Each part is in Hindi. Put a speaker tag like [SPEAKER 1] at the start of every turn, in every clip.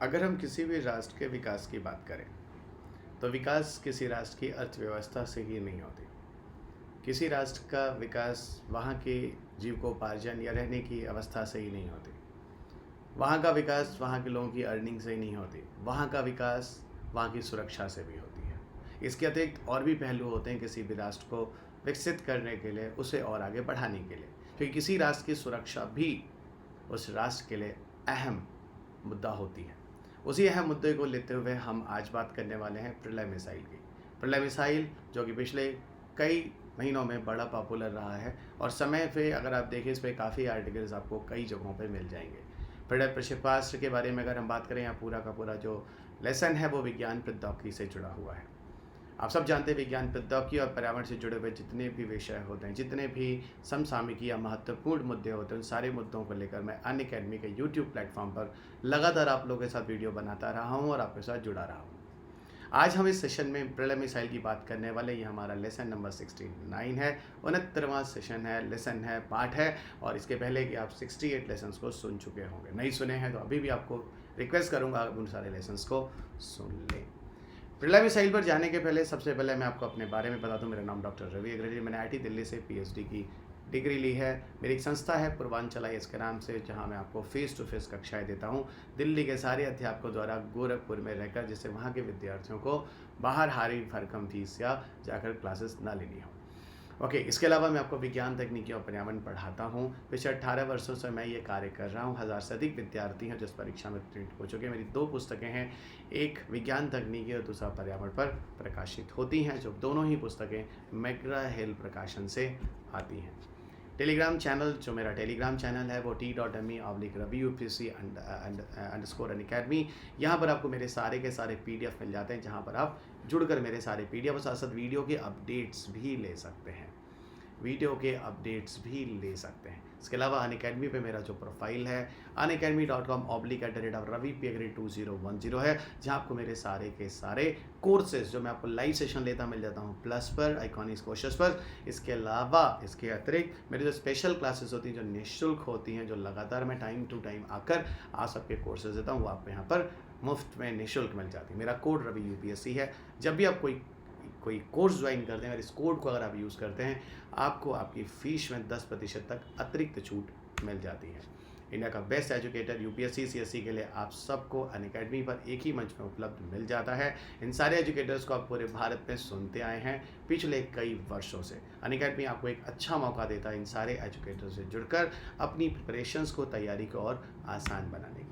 [SPEAKER 1] अगर हम किसी भी राष्ट्र के विकास की बात करें तो विकास किसी राष्ट्र की अर्थव्यवस्था से ही नहीं होती। किसी राष्ट्र का विकास वहाँ के जीविकोपार्जन या रहने की अवस्था से ही नहीं होती। वहाँ का विकास वहाँ के लोगों की अर्निंग से ही नहीं होती। वहाँ का विकास वहाँ की सुरक्षा से भी होती है। इसके अतिरिक्त और भी पहलू होते हैं किसी भी राष्ट्र को विकसित करने के लिए, उसे और आगे बढ़ाने के लिए, क्योंकि किसी राष्ट्र की सुरक्षा भी उस राष्ट्र के लिए अहम मुद्दा होती है। उसी अहम मुद्दे को लेते हुए हम आज बात करने वाले हैं प्रलय मिसाइल की। प्रलय मिसाइल जो कि पिछले कई महीनों में बड़ा पॉपुलर रहा है और समय पे अगर आप देखें इस पर काफ़ी आर्टिकल्स आपको कई जगहों पे मिल जाएंगे। प्रलय प्रक्षेपास्त्र के बारे में अगर हम बात करें, यहाँ पूरा का पूरा जो लेसन है वो विज्ञान प्रौद्योगिकी से जुड़ा हुआ है। आप सब जानते हैं विज्ञान प्रौद्योगिकी और पर्यावरण से जुड़े हुए जितने भी विषय होते हैं, जितने भी समसामयिकी या महत्वपूर्ण मुद्दे होते हैं, उन सारे मुद्दों को लेकर मैं अनअकैडमी के यूट्यूब प्लेटफॉर्म पर लगातार आप लोगों के साथ वीडियो बनाता रहा हूं और आपके साथ जुड़ा रहा हूं। आज हम इस सेशन में प्रलय मिसाइल की बात करने वाले। ये हमारा लेसन नंबर 69 है, 69वां सेशन है, लेसन है, पाठ है। और इसके पहले कि आप 68 लेसन्स को सुन चुके होंगे, नहीं सुने हैं तो अभी भी आपको रिक्वेस्ट करूँगा आप उन सारे लेसन्स को सुन लें। प्रलय मिसाइल पर जाने के पहले सबसे पहले मैं आपको अपने बारे में बता दूं। मेरा नाम डॉक्टर रवि अग्रवाल, मैंने आईआईटी दिल्ली से पीएचडी की डिग्री ली है। मेरी एक संस्था है पूर्वांचल इसके नाम से, जहां मैं आपको फेस टू फेस कक्षाएं देता हूं दिल्ली के सारे अध्यापकों द्वारा गोरखपुर में रहकर, जिससे वहां के विद्यार्थियों को बाहर हारी भरकम फीस या जाकर क्लासेस ना लेनी हो। ओके, इसके अलावा मैं आपको विज्ञान तकनीकी और पर्यावरण पढ़ाता हूँ। पिछले 18 वर्षों से मैं ये कार्य कर रहा हूँ। 1000 से अधिक विद्यार्थी हैं जिस परीक्षा में उत्तीर्ण हो चुके हैं। मेरी 2 पुस्तकें हैं, एक विज्ञान तकनीकी और दूसरा पर्यावरण पर प्रकाशित होती हैं, जो दोनों ही पुस्तकें मैकग्रा हिल प्रकाशन से आती हैं। टेलीग्राम चैनल, जो मेरा टेलीग्राम चैनल है वो t.me/RaviUPSC_Unacademy। यहाँ पर आपको मेरे सारे के सारे PDF मिल जाते हैं, जहाँ पर आप जुड़कर मेरे सारे PDF और साथ साथ वीडियो के अपडेट्स भी ले सकते हैं। इसके अलावा अनअकैडमी पे मेरा जो प्रोफाइल है unacademy.com/ravip2010 है, जहाँ आपको मेरे सारे के सारे कोर्सेज जो मैं आपको लाइव सेशन लेता मिल जाता हूँ प्लस पर, आइकॉनिक्स कोर्सेज पर। इसके अलावा इसके अतिरिक्त मेरी जो स्पेशल क्लासेस होती हैं, जो निःशुल्क होती हैं, जो लगातार मैं टाइम टू टाइम आकर आप सबके कोर्सेज देता हूँ, वो आपको यहाँ पर मुफ्त में निःशुल्क मिल जाती है। मेरा कोड रवि UPSC है। जब भी आप कोई कोर्स ज्वाइन करते हैं और इस कोड को अगर आप यूज़ करते हैं, आपको आपकी फ़ीस में 10% तक अतिरिक्त छूट मिल जाती है। इंडिया का बेस्ट एजुकेटर UPSC CSE के लिए आप सबको अनअकैडमी पर एक ही मंच में उपलब्ध मिल जाता है। इन सारे एजुकेटर्स को आप पूरे भारत में सुनते आए हैं पिछले कई वर्षों से। अनअकैडमी आपको एक अच्छा मौका देता है इन सारे एजुकेटर्स से जुड़कर अपनी प्रिपरेशंस को, तैयारी को और आसान बनाने की।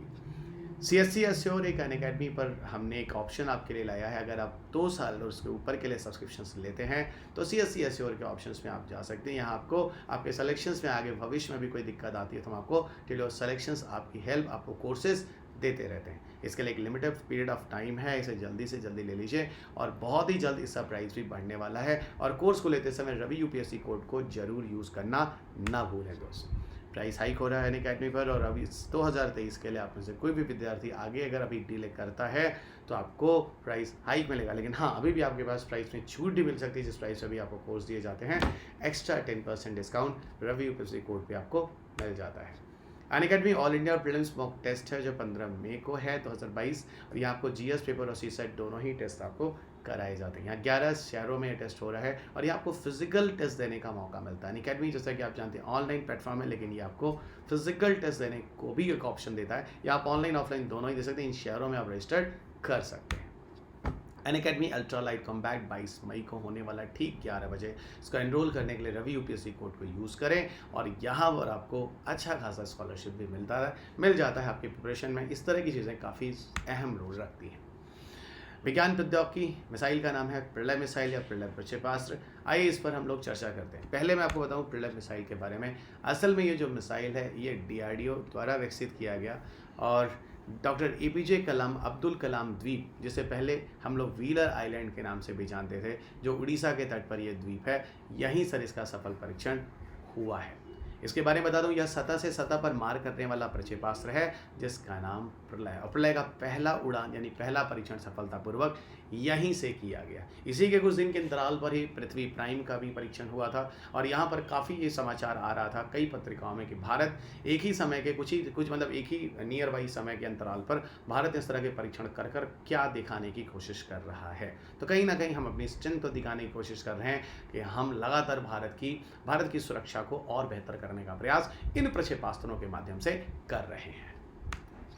[SPEAKER 1] CSE एश्योर एक अनअकैडमी पर हमने एक ऑप्शन आपके लिए लाया है। अगर आप 2 साल और उसके ऊपर के लिए सब्सक्रिप्शन लेते हैं तो CSE एश्योर के ऑप्शंस में आप जा सकते हैं। यहाँ आपको आपके सिलेक्शंस में आगे भविष्य में भी कोई दिक्कत आती है तो हम आपको टेलो सिलेक्शंस, आपकी हेल्प, आपको कोर्सेज देते रहते हैं। इसके लिए एक लिमिटेड पीरियड ऑफ टाइम है, इसे जल्दी से जल्दी ले लीजिए और बहुत ही जल्द इसका प्राइस भी बढ़ने वाला है। और कोर्स को लेते समय रवि UPSC कोड को जरूर यूज़ करना ना भूलें दोस्त। प्राइस हाइक हो रहा है अनअकैडमी पर और अभी 2023 के लिए आप में से कोई भी विद्यार्थी आगे अगर अभी डिले करता है तो आपको प्राइस हाइक मिलेगा। लेकिन हाँ, अभी भी आपके पास प्राइस में छूट भी मिल सकती है, जिस प्राइस पे भी आपको कोर्स दिए जाते हैं। Extra 10% discount Ravi UPSC code पे आपको मिल जाता है। Unacademy all India prelims mock test है जो 15 मई को है 2022, और यहाँ आपको GS पेपर और CSET दोनों ही टेस्ट आपको कराए जाते हैं। यहाँ 11 शहरों में ये टेस्ट हो रहा है और ये आपको फिजिकल टेस्ट देने का मौका मिलता है। अनअकैडमी जैसा कि आप जानते हैं ऑनलाइन प्लेटफॉर्म है, लेकिन ये आपको फिजिकल टेस्ट देने को भी एक ऑप्शन देता है। या आप ऑनलाइन ऑफलाइन दोनों ही दे सकते हैं। इन शहरों में आप रजिस्टर्ड कर सकते हैं। अनअकैडमी अल्ट्रा लाइट कॉम्बैट 22 मई को होने वाला है, ठीक 11 बजे। इसको एनरोल करने के लिए रवि UPSC कोड को यूज़ करें और यहाँ पर आपको अच्छा खासा स्कॉलरशिप भी मिल जाता है आपकी प्रिपरेशन में। इस तरह की चीज़ें काफ़ी अहम रोल रखती हैं। विज्ञान प्रौद्योगिकी मिसाइल का नाम है प्रलय मिसाइल या प्रलय प्रक्षेपास्त्र। आइए इस पर हम लोग चर्चा करते हैं। पहले मैं आपको बताऊं प्रलय मिसाइल के बारे में। असल में ये जो मिसाइल है ये DRDO द्वारा विकसित किया गया और डॉक्टर APJ कलाम अब्दुल कलाम द्वीप, जिसे पहले हम लोग व्हीलर आइलैंड के नाम से भी जानते थे, जो उड़ीसा के तट पर यह द्वीप है, यहीं सर इसका सफल परीक्षण हुआ है। इसके बारे में बता दूं, यह सतह से सतह पर मार करने वाला प्रक्षेपास्त्र है जिसका नाम प्रलय है। और प्रलय का पहला उड़ान यानी पहला परीक्षण सफलतापूर्वक यहीं से किया गया। इसी के कुछ दिन के अंतराल पर ही पृथ्वी प्राइम का भी परीक्षण हुआ था। और यहाँ पर काफ़ी ये समाचार आ रहा था कई पत्रिकाओं में कि भारत एक ही समय के कुछ मतलब एक ही नियर बाई समय के अंतराल पर भारत इस तरह के परीक्षण कर कर क्या दिखाने की कोशिश कर रहा है। तो कहीं ना कहीं हम अपनी स्ट्रेंथ को दिखाने की कोशिश कर रहे हैं कि हम लगातार भारत की सुरक्षा को और बेहतर करने का प्रयास इन प्रक्षेपास्त्रों के माध्यम से कर रहे हैं।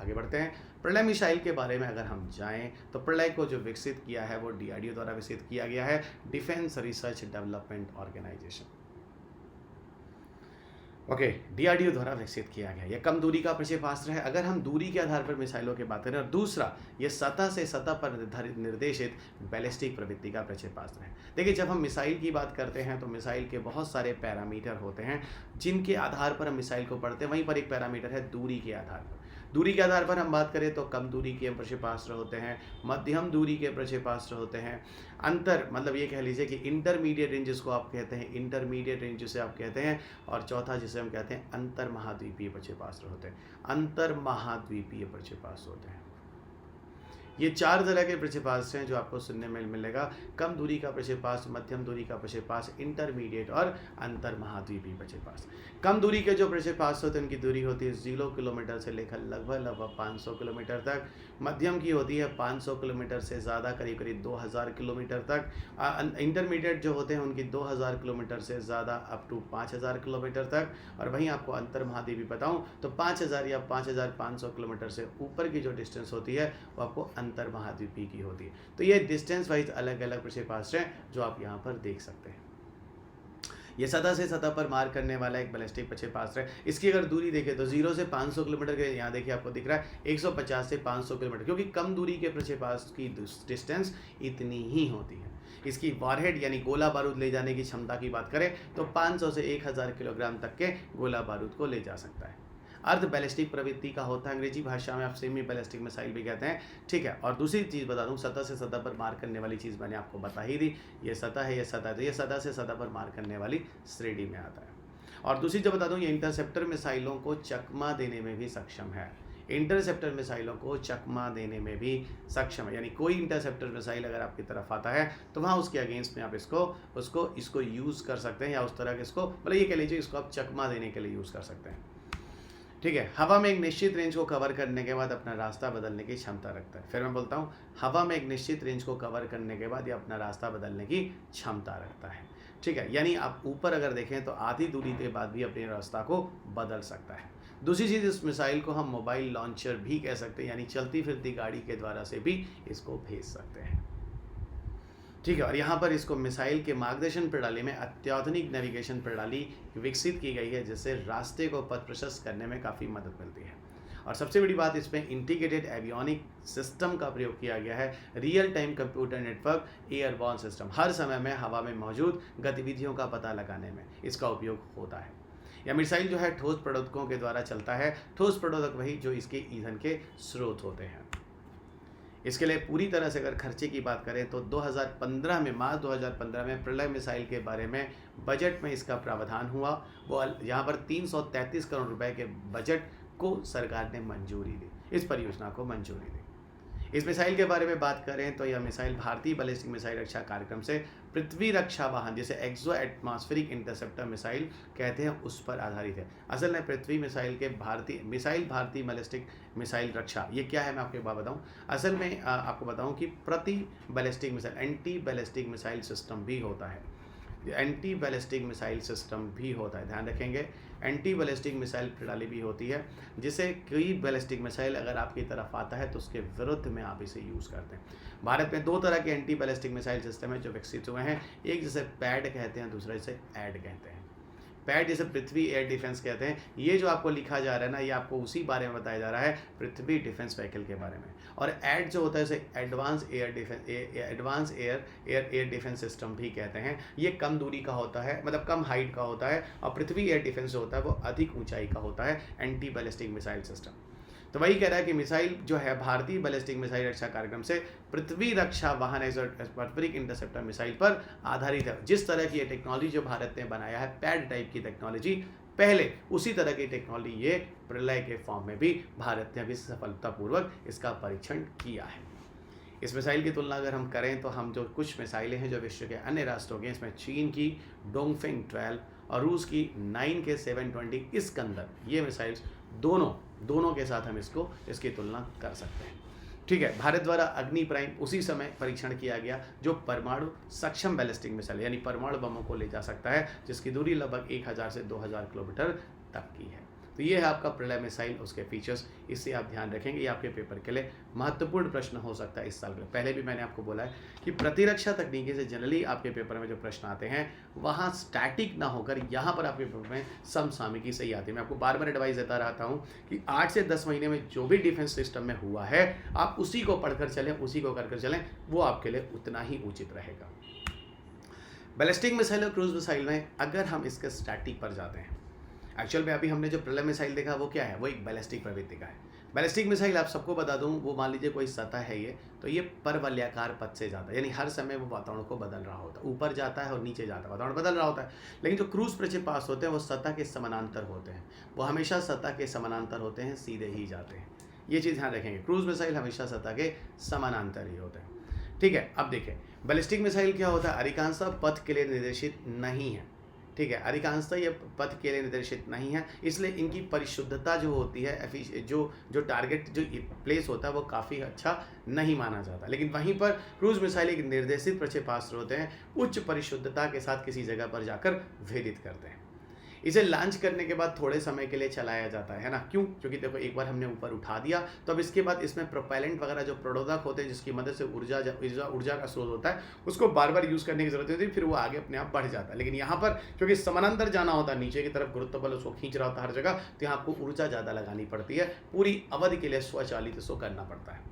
[SPEAKER 1] आगे बढ़ते हैं। प्रलय मिसाइल के बारे में अगर हम जाएं तो प्रलय को जो विकसित किया है वो DRDO द्वारा विकसित किया गया है, defence research development organisation. Okay, DRDO द्वारा विकसित किया गया। यह कम दूरी का प्रक्षेपास्त्र है अगर हम दूरी के आधार पर मिसाइलों की बात करें। और दूसरा, यह सतह से सतह पर निर्देशित बैलिस्टिक प्रवृत्ति का प्रक्षेपास्त्र है। देखिए, जब हम मिसाइल की बात करते हैं तो मिसाइल के बहुत सारे पैरामीटर होते हैं जिनके आधार पर हम मिसाइल को पढ़ते हैं। वहीं पर एक पैरामीटर है दूरी के आधार पर। दूरी के आधार पर हम बात करें तो कम दूरी के प्रक्षेपास्त्र होते हैं, मध्यम दूरी के प्रक्षेपास्त्र होते हैं, अंतर मतलब ये कह लीजिए कि इंटरमीडिएट रेंज जिसको आप कहते हैं, इंटरमीडिएट रेंज जिसे आप कहते हैं, और चौथा जिसे हम कहते हैं अंतर महाद्वीपीय प्रक्षेपास्त्र होते हैं। अंतर महाद्वीपीय प्रक्षेपास्त्र होते हैं। ये 4 तरह के प्रक्षेपास्त्र हैं जो आपको सुनने में मिलेगा। कम दूरी का प्रक्षेपास्त्र, मध्यम दूरी का प्रक्षेपास्त्र, इंटरमीडिएट और अंतर महाद्वीपीय प्रक्षेपास्त्र। कम दूरी के जो प्रक्षेपास्त्र होते हैं उनकी दूरी होती है 0 किलोमीटर से लेकर लगभग 500 किलोमीटर तक। मध्यम की होती है 500 किलोमीटर से ज़्यादा, करीब 2000 किलोमीटर तक। इंटरमीडिएट जो होते हैं उनकी 2000 किलोमीटर से ज़्यादा अप टू 5000 किलोमीटर तक। और वहीं आपको अंतर महाद्वीपीय बताऊँ तो 5000 या 5500 किलोमीटर से ऊपर की जो डिस्टेंस होती है वो आपको अंतर महाद्वीपीय की होती है। तो ये डिस्टेंस वाइज अलग अलग प्रक्षेपास्त्र हैं जो आप यहाँ पर देख सकते हैं। ये सतह से सतह पर मार करने वाला एक बैलिस्टिक प्रक्षेपास्त्र है। इसकी अगर दूरी देखें तो 0 से 500 किलोमीटर के, यहाँ देखिए आपको दिख रहा है 150 से 500 किलोमीटर, क्योंकि कम दूरी के प्रक्षेपास्त्र की डिस्टेंस इतनी ही होती है। इसकी वॉरहेड यानी गोला बारूद ले जाने की क्षमता की बात करें तो 500 से 1000 किलोग्राम तक के गोला बारूद को ले जा सकता है। अर्ध बैलिस्टिक प्रवृत्ति का होता है, अंग्रेजी भाषा में आप सेमी बैलिस्टिक मिसाइल भी कहते हैं, ठीक है। और दूसरी चीज़ बता दूं, सतह से सतह पर मार करने वाली चीज़ मैंने आपको बता ही दी। ये सतह है, ये सतह है, तो ये सतह से सतह पर मार करने वाली श्रेणी में आता है। और दूसरी जो बता दूं, ये इंटरसेप्टर मिसाइलों को चकमा देने में भी सक्षम है। इंटरसेप्टर मिसाइलों को चकमा देने में भी सक्षम है, यानी कोई इंटरसेप्टर मिसाइल अगर आपकी तरफ आता है तो वहाँ उसके अगेंस्ट में आप इसको यूज़ कर सकते हैं, या उस तरह के इसको मतलब ये कह लीजिए इसको आप चकमा देने के लिए यूज़ कर सकते हैं, ठीक है। हवा में एक निश्चित रेंज को कवर करने के बाद अपना रास्ता बदलने की क्षमता रखता है। फिर मैं बोलता हूँ, हवा में एक निश्चित रेंज को कवर करने के बाद ये अपना रास्ता बदलने की क्षमता रखता है, ठीक है। यानी आप ऊपर अगर देखें तो आधी दूरी के बाद भी अपने रास्ता को बदल सकता है। दूसरी चीज़, इस मिसाइल को हम मोबाइल लॉन्चर भी कह सकते हैं, यानी चलती फिरती गाड़ी के द्वारा से भी इसको भेज सकते हैं, ठीक है। और यहाँ पर इसको मिसाइल के मार्गदर्शन प्रणाली में अत्याधुनिक नेविगेशन प्रणाली विकसित की गई है जिससे रास्ते को पथ प्रशस्त करने में काफ़ी मदद मिलती है। और सबसे बड़ी बात, इसमें इंटीग्रेटेड एवियोनिक सिस्टम का प्रयोग किया गया है, real time computer network airborne system. हर समय में हवा में मौजूद गतिविधियों का पता लगाने में इसका उपयोग होता है। यह मिसाइल जो है ठोस प्रदोदकों के द्वारा चलता है। ठोस प्रदोदक वही जो इसके ईंधन के स्रोत होते हैं। इसके लिए पूरी तरह से अगर खर्चे की बात करें तो 2015 में, मार्च 2015 में प्रलय मिसाइल के बारे में बजट में इसका प्रावधान हुआ। वो यहाँ पर 333 करोड़ रुपए के बजट को सरकार ने मंजूरी दी, इस परियोजना को मंजूरी दी। इस मिसाइल के बारे में बात करें तो यह मिसाइल भारतीय बैलिस्टिक मिसाइल रक्षा कार्यक्रम से पृथ्वी रक्षा वाहन, जिसे एक्सो एटमॉस्फेरिक इंटरसेप्टर मिसाइल कहते हैं, उस पर आधारित है। असल में पृथ्वी मिसाइल के भारतीय बैलिस्टिक मिसाइल रक्षा, ये क्या है मैं आपको एक बात बताऊं। असल में आपको बताऊं कि प्रति ballistic missile anti ballistic missile system भी होता है, एंटी बैलिस्टिक मिसाइल सिस्टम भी होता है, ध्यान रखेंगे। एंटी बैलिस्टिक मिसाइल प्रणाली भी होती है जिसे कोई बैलिस्टिक मिसाइल अगर आपकी तरफ आता है तो उसके विरुद्ध में आप इसे यूज़ करते हैं। भारत में 2 तरह के एंटी बैलिस्टिक मिसाइल सिस्टम है जो विकसित हुए हैं, एक जिसे पैड कहते हैं, दूसरा जिसे ऐड कहते हैं। पैड जिसे पृथ्वी एयर डिफेंस कहते हैं। ये जो आपको लिखा जा रहा है ना, ये आपको उसी बारे में बताया जा रहा है, पृथ्वी डिफेंस व्हीकल के बारे में। और ऐड जो होता है इसे एडवांस एयर डिफेंस सिस्टम भी कहते हैं। ये कम दूरी का होता है, मतलब कम हाइट का होता है, और पृथ्वी एयर डिफेंस जो होता है वो अधिक ऊंचाई का होता है, एंटी बैलिस्टिक मिसाइल सिस्टम। तो वही कह रहा है कि मिसाइल जो है भारतीय बैलिस्टिक मिसाइल रक्षा कार्यक्रम से पृथ्वी रक्षा वाहन एटमॉस्फेरिक इंटरसेप्टर मिसाइल पर आधारित है। जिस तरह की ये टेक्नोलॉजी जो भारत ने बनाया है, पैड टाइप की टेक्नोलॉजी, पहले उसी तरह की टेक्नोलॉजी ये प्रलय के फॉर्म में भी भारत ने अभी सफलतापूर्वक इसका परीक्षण किया है। इस मिसाइल की तुलना अगर हम करें तो हम जो कुछ मिसाइलें हैं जो विश्व के अन्य राष्ट्रों के, इसमें चीन की डोंगफेंग 12 और रूस की 9 के 720 इस्कंदर, ये मिसाइल्स दोनों के साथ हम इसकी तुलना कर सकते हैं। ठीक है, भारत द्वारा अग्नि प्राइम उसी समय परीक्षण किया गया जो परमाणु सक्षम बैलिस्टिक मिसाइल यानी परमाणु बमों को ले जा सकता है, जिसकी दूरी लगभग 1000 से 2000 किलोमीटर तक की है। तो ये है आपका प्रलय मिसाइल, उसके फीचर्स, इससे आप ध्यान रखेंगे। ये आपके पेपर के लिए महत्वपूर्ण प्रश्न हो सकता है इस साल के। पहले भी मैंने आपको बोला है कि प्रतिरक्षा तकनीकी से जनरली आपके पेपर में जो प्रश्न आते हैं वहाँ स्टैटिक ना होकर यहाँ पर आपके पेपर में समसामयिकी से ही आती है। मैं आपको बार बार एडवाइस देता रहता हूँ कि 8 से 10 महीने में जो भी डिफेंस सिस्टम में हुआ है आप उसी को पढ़कर चलें, उसी को कर चलें, वो आपके लिए उतना ही उचित रहेगा। बैलिस्टिक मिसाइल और क्रूज मिसाइल में अगर हम इसके स्टैटिक पर जाते हैं, एक्चुअल में अभी हमने जो प्रलय मिसाइल देखा वो क्या है, वो एक बैलिस्टिक प्रवृत्ति का है। बैलिस्टिक मिसाइल आप सबको बता दूं, वो मान लीजिए कोई सतह है ये, तो ये परवलयाकार पथ से जाता है, यानी हर समय वो वातावरण को बदल रहा होता है, ऊपर जाता है और नीचे जाता है, वातावरण बदल रहा होता है। लेकिन जो क्रूज प्रक्षेपास्त्र होते हैं वो सतह के समानांतर होते हैं, वो हमेशा सतह के समानांतर होते हैं, सीधे ही जाते हैं। ये चीज़ ध्यान रखेंगे, क्रूज मिसाइल हमेशा सतह के समानांतर ही होते हैं। ठीक है, अब देखिए बैलिस्टिक मिसाइल क्या होता है, अधिकांशतः पथ के लिए निर्देशित नहीं है। ठीक है, अधिकांशतः ये पथ के लिए निर्देशित नहीं है, इसलिए इनकी परिशुद्धता जो होती है, जो टारगेट जो प्लेस होता है वो काफ़ी अच्छा नहीं माना जाता। लेकिन वहीं पर क्रूज मिसाइल एक निर्देशित प्रक्षेपास्त्र होते हैं, उच्च परिशुद्धता के साथ किसी जगह पर जाकर भेदित करते हैं। इसे लॉन्च करने के बाद थोड़े समय के लिए चलाया जाता है ना, क्यों? क्योंकि देखो एक बार हमने ऊपर उठा दिया तो अब इसके बाद इसमें प्रोपेलेंट वगैरह जो प्रोडोदक होते हैं जिसकी मदद से ऊर्जा का स्रोत होता है, उसको बार बार यूज़ करने की जरूरत होती है, फिर वो आगे अपने आप बढ़ जाता है। लेकिन यहाँ पर क्योंकि समानांतर जाना होता है, नीचे की तरफ गुरुत्व बल उसको खींच रहा होता है हर जगह, तो यहाँ आपको ऊर्जा ज़्यादा लगानी पड़ती है, पूरी अवधि के लिए स्वचालित इसको करना पड़ता है।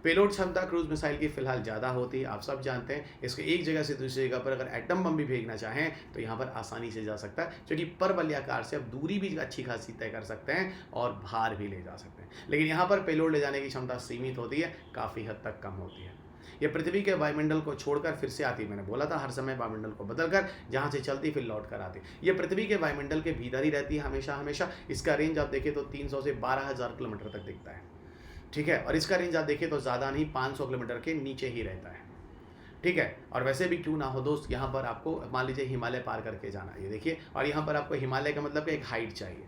[SPEAKER 1] पेलोड क्षमता क्रूज मिसाइल की फिलहाल ज़्यादा होती है, आप सब जानते हैं। इसको एक जगह से दूसरी जगह पर अगर एटम बम भी भेजना चाहें तो यहाँ पर आसानी से जा सकता है, क्योंकि परवलयाकार से अब दूरी भी अच्छी खासी तय कर सकते हैं और भार भी ले जा सकते हैं। लेकिन यहाँ पर पेलोड ले जाने की क्षमता सीमित होती है, काफ़ी हद तक कम होती है। ये पृथ्वी के वायुमंडल को छोड़कर फिर से आती है, मैंने बोला था हर समय वायुमंडल को बदलकर जहाँ से चलती फिर लौट कर आती। ये पृथ्वी के वायुमंडल के भीतर ही रहती है हमेशा। इसका रेंज आप देखें तो 300 से 12,000 किलोमीटर तक दिखता है। ठीक है, और इसका रेंज आप देखें तो ज़्यादा नहीं, 500 किलोमीटर के नीचे ही रहता है। ठीक है, और वैसे भी क्यों ना हो दोस्त, यहाँ पर आपको मान लीजिए हिमालय पार करके जाना है, ये देखिए, और यहाँ पर आपको हिमालय का मतलब कि एक हाइट चाहिए, है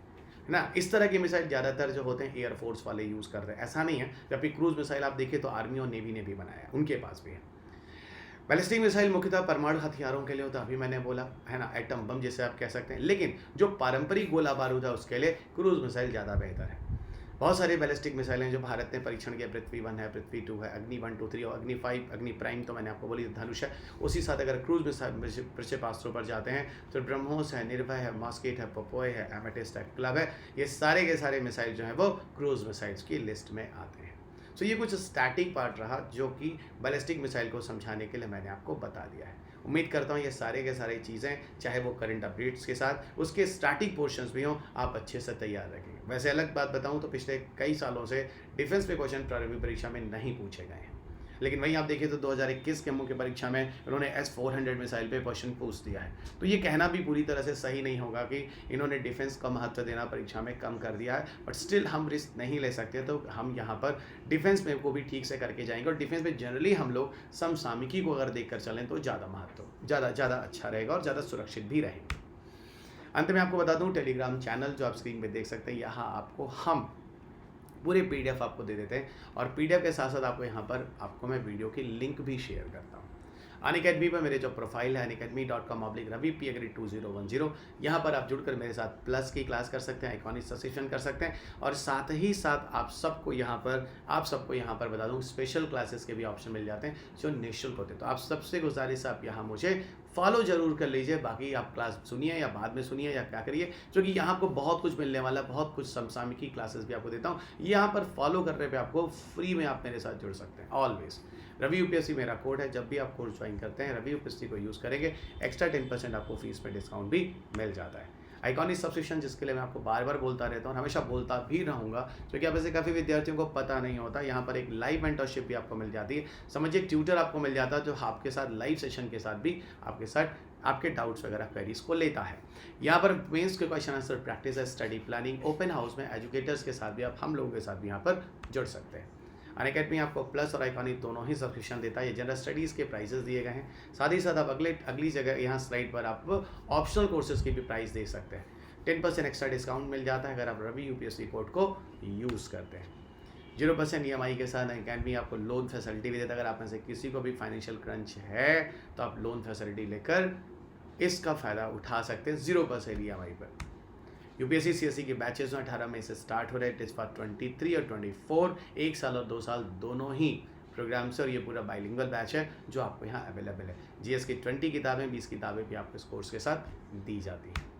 [SPEAKER 1] ना। इस तरह की मिसाइल ज़्यादातर जो होते हैं एयरफोर्स वाले यूज़ करते हैं, ऐसा नहीं है। जबकि क्रूज मिसाइल आप देखिए तो आर्मी और नेवी ने भी बनाया है, उनके पास भी है। बैलिस्टिक मिसाइल मुख्यतः परमाणु हथियारों के लिए होता है, अभी मैंने बोला है ना, एटम बम जैसे आप कह सकते हैं। लेकिन जो पारंपरिक गोला बारूद है उसके लिए क्रूज मिसाइल ज़्यादा बेहतर है। बहुत सारी बैलिस्टिक मिसाइलें जो भारत ने परीक्षण किया, पृथ्वी 1 है, पृथ्वी 2 है, अग्नि 1, 2, 3 और अग्नि 5, अग्नि प्राइम तो मैंने आपको बोली धनुष है। उसी साथ अगर क्रूज मिसाइल प्रक्षेपास्त्रों पर जाते हैं तो ब्रह्मोस है, निर्भय है, मॉस्किट है, पोपोय है, एमेटिस्ट है, क्लब है, ये सारे के सारे मिसाइल जो हैं वो क्रूज मिसाइल्स की लिस्ट में आते हैं। सो ये कुछ स्टैटिक पार्ट रहा जो कि बैलिस्टिक मिसाइल को समझाने के लिए मैंने आपको बता दिया है। उम्मीद करता हूँ ये सारे के सारे चीज़ें, चाहे वो करंट अपडेट्स के साथ उसके स्टैटिक पोर्शंस भी हों, आप अच्छे से तैयार रखेंगे। वैसे अलग बात बताऊँ तो पिछले कई सालों से डिफेंस पे क्वेश्चन प्रारंभिक परीक्षा में नहीं पूछे गए हैं, लेकिन वहीं आप देखिए तो 2021 के मुख्य परीक्षा में उन्होंने S-400 मिसाइल पे क्वेश्चन पूछ दिया है। तो ये कहना भी पूरी तरह से सही नहीं होगा कि इन्होंने डिफेंस का महत्व देना परीक्षा में कम कर दिया है, बट स्टिल हम रिस्क नहीं ले सकते, तो हम यहाँ पर डिफेंस में को भी ठीक से करके जाएंगे। और डिफेंस में जनरली हम लोग समसामयिकी को अगर देख कर चलें तो ज़्यादा अच्छा रहेगा और ज़्यादा सुरक्षित भी रहेंगे। अंत में आपको बता दूँ, टेलीग्राम चैनल जो आप स्क्रीन पर देख सकते हैं, यहाँ आपको हम पूरे PDF आपको दे देते हैं, और PDF के साथ साथ आपको यहाँ पर आपको मैं वीडियो की लिंक भी शेयर करता हूँ। अनअकैडमी पर मेरे जो प्रोफाइल है unacademy.com/ravi_P_2010, यहाँ पर आप जुड़कर मेरे साथ प्लस की क्लास कर सकते हैं, आइकॉनिक सेशन कर सकते हैं, और साथ ही साथ आप सबको यहाँ पर बता दूँ स्पेशल क्लासेस के भी ऑप्शन मिल जाते हैं जो निःशुल्क होते हैं। तो आप सबसे गुजारिश है आप यहाँ मुझे फॉलो जरूर कर लीजिए। बाकी आप क्लास सुनिए या बाद में सुनिए या क्या करिए, क्योंकि यहाँ आपको बहुत कुछ मिलने वाला है, बहुत कुछ समसामयिकी क्लासेस भी आपको देता हूँ। यहाँ पर फॉलो करने पे आपको फ्री में आप मेरे साथ जुड़ सकते हैं ऑलवेज। रवि UPSC मेरा कोड है, जब भी आप कोर्स ज्वाइन करते हैं रवि UPSC को यूज़ करेंगे, एक्स्ट्रा 10% आपको फीस पे डिस्काउंट भी मिल जाता है। आइकॉनिक सब्सक्रिप्शन जिसके लिए मैं आपको बार बार बोलता रहता हूँ और हमेशा बोलता भी रहूँगा, क्योंकि अब ऐसे काफ़ी विद्यार्थियों को पता नहीं होता। यहाँ पर एक लाइव मेंटरशिप भी आपको मिल जाती है, समझिए ट्यूटर आपको मिल जाता है जो आपके साथ लाइव सेशन के साथ भी आपके साथ आपके डाउट्स वगैरह क्वेरीज को लेता है। यहाँ पर मेंस के क्वेश्चन आंसर प्रैक्टिस है, स्टडी प्लानिंग, ओपन हाउस में एजुकेटर्स के साथ भी आप हम लोगों के साथ भी यहाँ पर जुड़ सकते हैं। अनअकैडमी आपको प्लस और आइकॉनिक दोनों ही सब्सक्रिप्शन देता है। ये जनरल स्टडीज़ के प्राइजेस दिए गए हैं। साथ ही साथ आप अगली जगह यहाँ स्लाइड पर आप ऑप्शनल कोर्सेज की भी प्राइस दे सकते हैं। 10% एक्स्ट्रा डिस्काउंट मिल जाता है अगर आप रवि यूपीएससी कोड को यूज़ करते हैं। 0% EMI के साथ अनअकैडमी आपको लोन फैसिलिटी भी देता है। अगर आप में से किसी को भी फाइनेंशियल क्रंच है तो आप लोन फैसिलिटी लेकर इसका फ़ायदा उठा सकते हैं 0% EMI पर। यूपीएससी सीएससी के बैचेस में 18 मई से स्टार्ट हो रहे हैं। इट इज़ फॉर 23 और 24, 1 साल और 2 साल दोनों ही प्रोग्राम से, और ये पूरा बाइलिंगुअल बैच है जो आपको यहाँ अवेलेबल है। जीएस की 20 किताबें, 20 किताबें भी आपको इस कोर्स के साथ दी जाती हैं।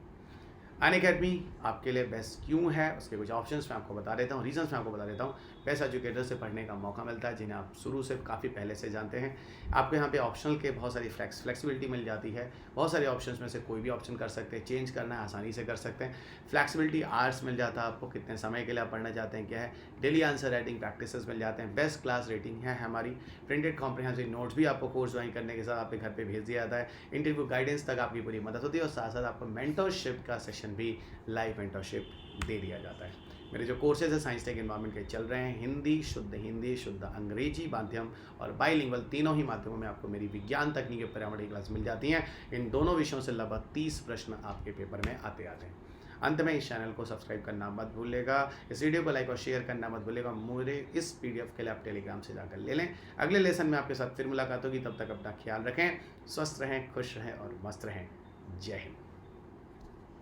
[SPEAKER 1] अनअकैडमी आपके लिए बेस्ट क्यों है उसके कुछ ऑप्शंस मैं आपको बता देता हूँ, रीजंस मैं आपको बता देता हूँ। बेस्ट एजुकेटर से पढ़ने का मौका मिलता है जिन्हें आप शुरू से काफ़ी पहले से जानते हैं। आपको यहाँ पे ऑप्शनल के बहुत सारी फ्लेक्सिबिलिटी मिल जाती है। बहुत सारे ऑप्शंस में से कोई भी ऑप्शन कर सकते हैं, चेंज करना है आसानी से कर सकते हैं। फ्लेक्सिबिलिटी आवर्स मिल जाता है आपको, कितने समय के लिए आप पढ़ना चाहते हैं क्या है। डेली आंसर राइटिंग प्रैक्टिसेस मिल जाते हैं। बेस्ट क्लास रेटिंग है हमारी। प्रिंटेड कॉम्प्रिहेंसिव नोट्स भी आपको कोर्स ज्वाइन करने के साथ आपके घर पे भेज दिया जाता है। इंटरव्यू गाइडेंस तक आपकी पूरी मदद होती है और साथ साथ आपको मेंटरशिप का सेशन भी, लाइव मेंटरशिप दे दिया जाता है। मेरे जो कोर्सेज है साइंस टेक एनवायरनमेंट के चल रहे हैं, हिंदी शुद्ध अंग्रेजी माध्यम और बाइलिंगुअल तीनों ही माध्यमों में आपको मेरी विज्ञान तकनीकी पर्यावरण की क्लास मिल जाती हैं। इन दोनों विषयों से लगभग 30 प्रश्न आपके पेपर में आते हैं। अंत में इस चैनल को सब्सक्राइब करना मत भूलिएगा, इस वीडियो को लाइक और शेयर करना मत भूलिएगा। मेरे इस पीडीएफ के लिए आप टेलीग्राम से जाकर ले लें। अगले लेसन में आपके साथ फिर मुलाकात होगी, तब तक अपना ख्याल रखें, स्वस्थ रहें, खुश रहें और मस्त रहें। जय हिंद।